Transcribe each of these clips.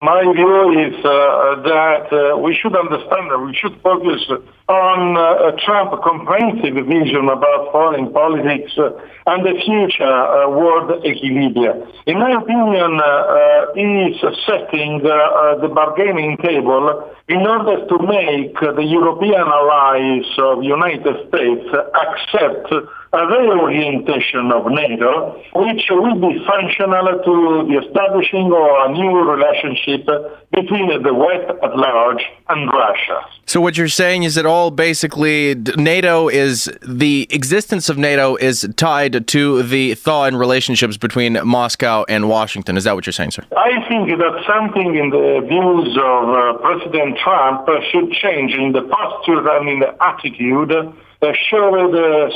My view is that we should understand that we should focus on Trump's comprehensive vision about foreign politics and the future world equilibrium. In my opinion, he is setting the bargaining table in order to make the European allies of the United States accept a reorientation of NATO, which will be functional to the establishing of a new relationship between the West at large and Russia. So what you're saying is that all basically the existence of NATO is tied to the thaw in relationships between Moscow and Washington. Is that what you're saying, sir? I think that something in the views of President Trump should change in the posture and in the attitude showed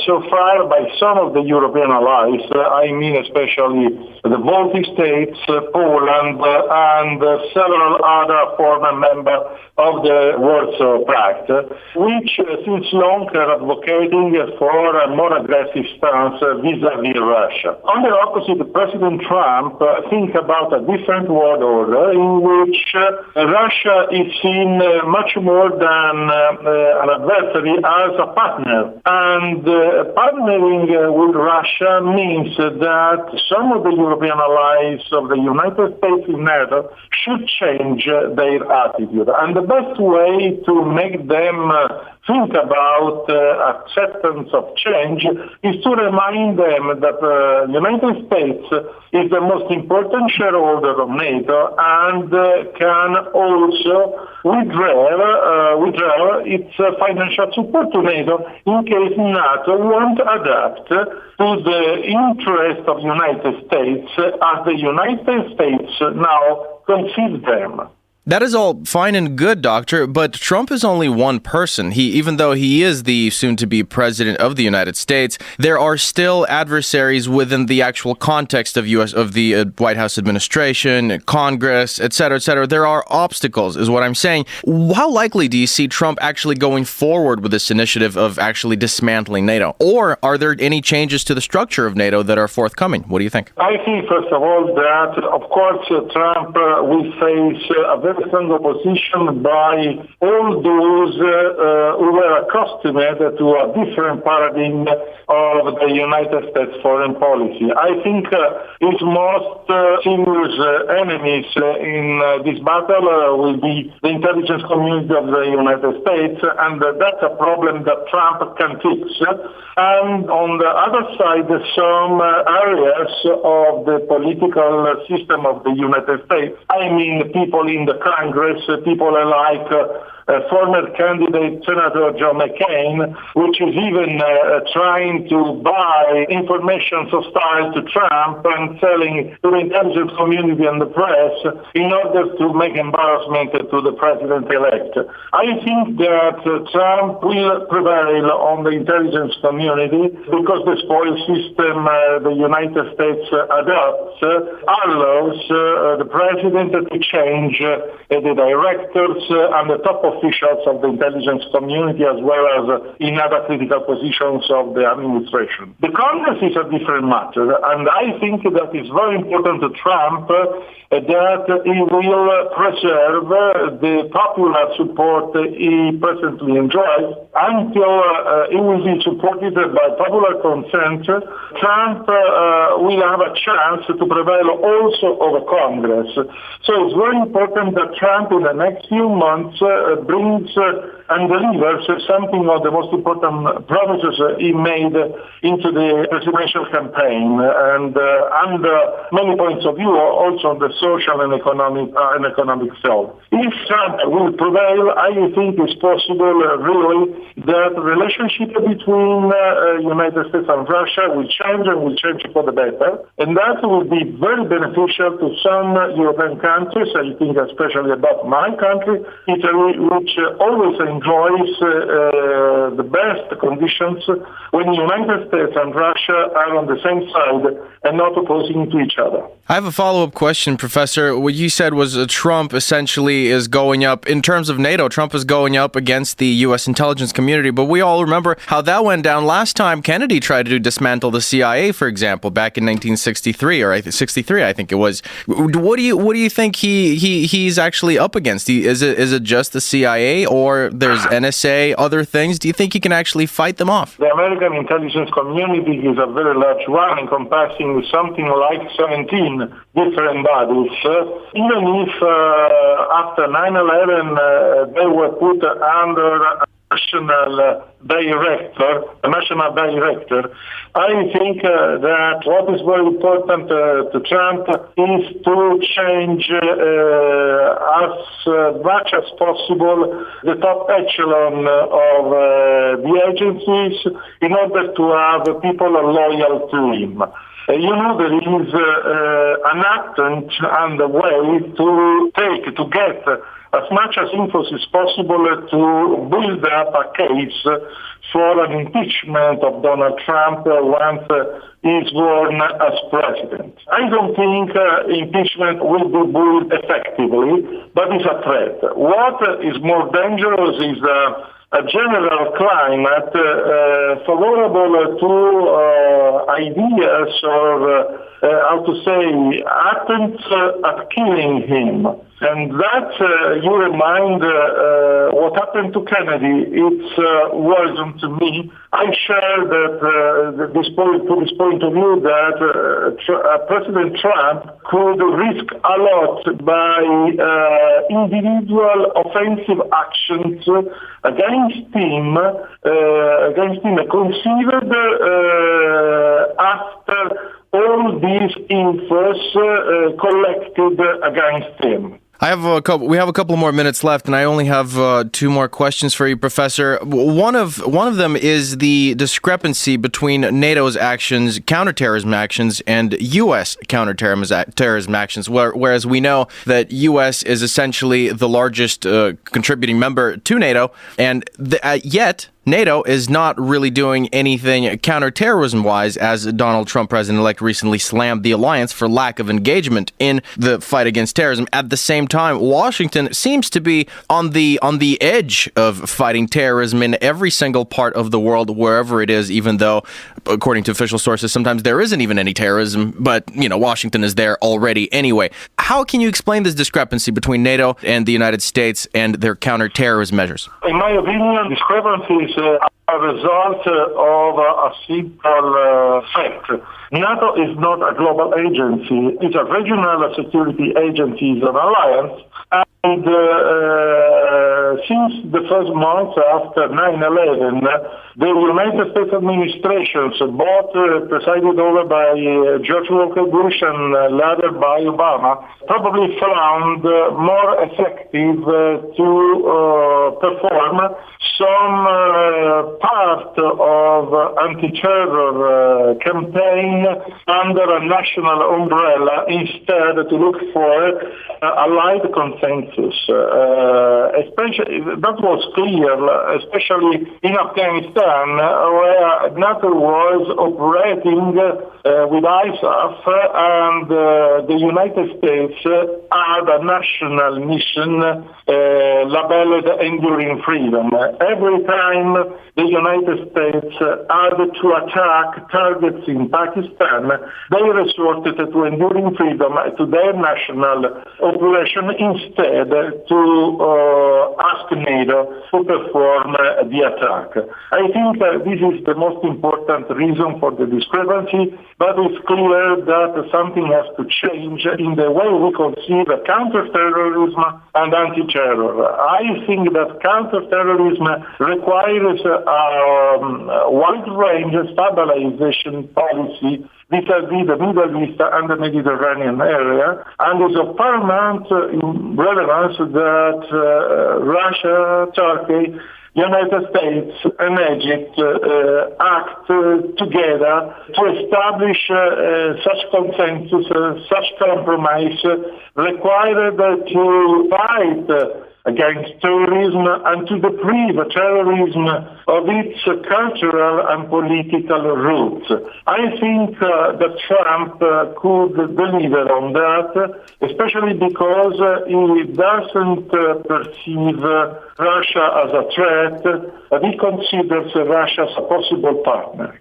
so far by some of the European allies, I mean especially the Baltic states, Poland, and several other former members of the Warsaw Pact, which since long are advocating for a more aggressive stance vis-à-vis Russia. On the opposite, President Trump thinks about a different world order in which Russia is seen much more than an adversary as a partner. And partnering with Russia means that some of the European allies of the United States in NATO should change their attitude. And the best way to make them think about acceptance of change is to remind them that the United States is the most important shareholder of NATO and can also withdraw its financial support to NATO in case NATO won't adapt to the interest of the United States as the United States now conceives them. That is all fine and good, Doctor, but Trump is only one person. Even though he is the soon-to-be president of the United States, there are still adversaries within the actual context of the White House administration, Congress, et cetera, et cetera. There are obstacles, is what I'm saying. How likely do you see Trump actually going forward with this initiative of actually dismantling NATO? Or are there any changes to the structure of NATO that are forthcoming? What do you think? I think, first of all, that, of course, Trump will face a very strong opposition by all those who were accustomed to a different paradigm of the United States foreign policy. I think his most serious enemies in this battle will be the intelligence community of the United States, and that's a problem that Trump can fix. And on the other side, some areas of the political system of the United States, I mean people in the Congress, people like former candidate Senator John McCain, which is even trying to buy information hostile to Trump and selling to the intelligence community and the press in order to make embarrassment to the president-elect. I think that Trump will prevail on the intelligence community because the spoil system the United States adopts allows the president to change the directors and the top officials of the intelligence community as well as in other critical positions of the administration. The Congress is a different matter, and I think that it's very important to Trump that he will preserve the popular support he presently enjoys until he will be supported by popular consent. Trump will have a chance to prevail also over Congress. So it's very important that Trump in the next few months brings and delivers something of the most important promises he made into the presidential campaign, and under many points of view, also on the social and economic field. If Trump will prevail, I think it's possible, really, that the relationship between United States and Russia will change and will change for the better, and that will be very beneficial to some European countries. I think especially about my country, Italy, which always enjoys the best conditions when the United States and Russia are on the same side and not opposing to each other. I have a follow-up question, Professor. What you said was Trump essentially is going up, in terms of NATO, Trump is going up against the U.S. intelligence community, but we all remember how that went down last time Kennedy tried to dismantle the CIA, for example, back in 1963, or 63, I think it was. What do you think he's actually up against? Is it just the CIA, or there's NSA, other things? Do you think he can actually fight them off? The American intelligence community is a very large one, encompassing something like 17 different bodies. Even if after 9/11 they were put under a national director, I think that what is very important to Trump is to change as much as possible the top echelon of the agencies in order to have people loyal to him. There is an attempt underway to get as much as info as possible to build up a case for an impeachment of Donald Trump once he's sworn as president. I don't think impeachment will be built effectively, but it's a threat. What is more dangerous is a general climate favorable to ideas or, attempts at killing him. And that, you remind what happened to Kennedy. It's worrisome to me. I share this point of view that President Trump could risk a lot by individual offensive actions against him conceived after all these infos collected against him. We have a couple more minutes left, and I only have two more questions for you, Professor. One of them is the discrepancy between NATO's actions, counterterrorism actions, and U.S. counterterrorism actions. Whereas we know that U.S. is essentially the largest contributing member to NATO, and yet NATO is not really doing anything counterterrorism-wise, as Donald Trump, president-elect, recently slammed the alliance for lack of engagement in the fight against terrorism. At the same time, Washington seems to be on the edge of fighting terrorism in every single part of the world, wherever it is, even though, according to official sources, sometimes there isn't even any terrorism, but, Washington is there already anyway. How can you explain this discrepancy between NATO and the United States and their counterterrorism measures? In my opinion, discrepancies a result of a simple fact. NATO is not a global agency. It's a regional security agency, it's an alliance. And since the first month after 9/11, the United States administrations, both presided over by George Walker Bush and later by Obama, probably found more effective to perform some part of anti-terror campaign under a national umbrella instead to look for allied consensus. Especially, that was clear, especially in Afghanistan, where NATO was operating with ISAF, and the United States had a national mission labeled Enduring Freedom. Every time the United States had to attack targets in Pakistan, they resorted to Enduring Freedom, to their national operation, instead to ask NATO to perform the attack. I think this is the most important reason for the discrepancy, but it's clear that something has to change in the way we conceive counterterrorism and anti-terror. I think that counterterrorism requires a wide-range stabilization policy vis-à-vis the Middle East and the Mediterranean area, and is of paramount relevance that Russia, Turkey, United States and Egypt act together to establish such consensus, such compromise required to fight against terrorism and to deprive terrorism of its cultural and political roots. I think that Trump could deliver on that, especially because he doesn't perceive Russia as a threat, but he considers Russia as a possible partner.